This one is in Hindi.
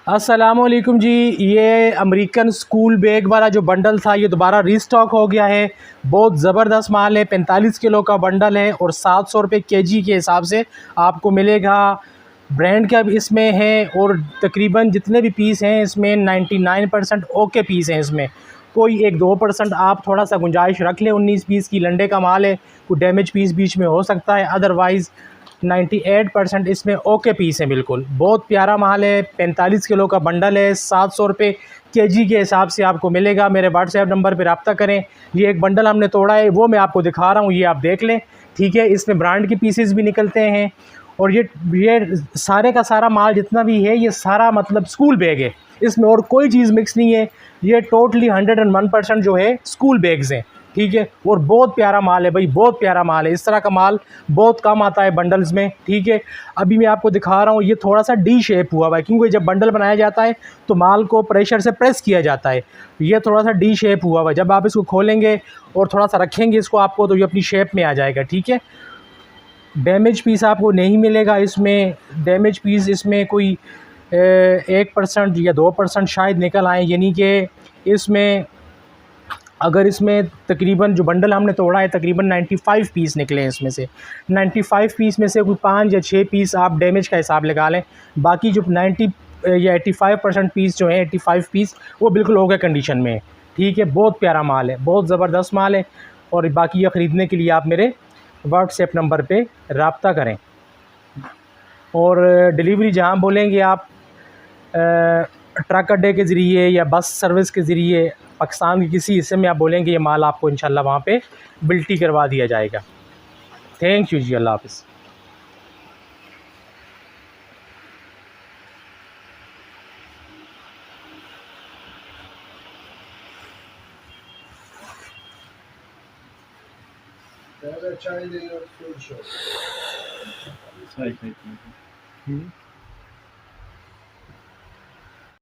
अस्सलामुअलैकुम जी। ये अमेरिकन स्कूल बैग वाला जो बंडल था ये दोबारा रीस्टॉक हो गया है। बहुत ज़बरदस्त माल है। 45 किलो का बंडल है और 700 रुपये केजी के हिसाब से आपको मिलेगा। ब्रांड का भी इसमें है और तकरीबन जितने भी पीस हैं इसमें 99% ओके पीस हैं। इसमें कोई 1-2% आप थोड़ा सा गुंजाइश रख लें। 19 पीस की लंडे का माल है, कोई डैमेज पीस बीच में हो सकता है, अदरवाइज़ 98% इसमें ओके पीस है। बिल्कुल बहुत प्यारा माल है। 45 किलो का बंडल है। 700 रुपये केजी के हिसाब से आपको मिलेगा। मेरे व्हाट्सएप नंबर पर रब्ता करें। ये एक बंडल हमने तोड़ा है, वो मैं आपको दिखा रहा हूँ, ये आप देख लें। ठीक है, इसमें ब्रांड के पीसेस भी निकलते हैं और ये सारे का सारा माल जितना भी है ये सारा मतलब स्कूल बैग है। इसमें और कोई चीज़ मिक्स नहीं है। ये टोटली 101% जो है स्कूल बैग्स हैं। ठीक है, और बहुत प्यारा माल है भाई, बहुत प्यारा माल है। इस तरह का माल बहुत कम आता है बंडल्स में। ठीक है, अभी मैं आपको दिखा रहा हूँ, ये थोड़ा सा डी शेप हुआ हुआ है क्योंकि जब बंडल बनाया जाता है तो माल को प्रेशर से प्रेस किया जाता है। ये थोड़ा सा डी शेप हुआ हुआ है। जब आप इसको खोलेंगे और थोड़ा सा रखेंगे इसको आपको तो ये अपनी शेप में आ जाएगा। ठीक है, डैमेज पीस आपको नहीं मिलेगा इसमें। डैमेज पीस इसमें कोई 1% या 2% शायद निकल आए, यानी कि इसमें अगर इसमें तकरीबन जो बंडल हमने तोड़ा है तकरीबन 95 पीस निकले हैं। इसमें से 95 पीस में से कोई 5 या 6 पीस आप डैमेज का हिसाब लगा लें। बाकी जो 90 या 85% पीस जो है 85 पीस वो बिल्कुल ओके कंडीशन में है। ठीक है, बहुत प्यारा माल है, बहुत ज़बरदस्त माल है। और बाकी ये ख़रीदने के लिए आप मेरे व्हाट्सएप नंबर पे रब्ता करें और डिलीवरी जहाँ बोलेंगे आप, ट्रक अड्डे के ज़रिए या बस सर्विस के ज़रिए पाकिस्तान के किसी हिस्से में आप बोलेंगे ये माल आपको इंशाल्लाह वहाँ पे बिल्टी करवा दिया जाएगा। थैंक यू जी, अल्लाह हाफ़िज़। Çay deniyor, su içiyor. Çay.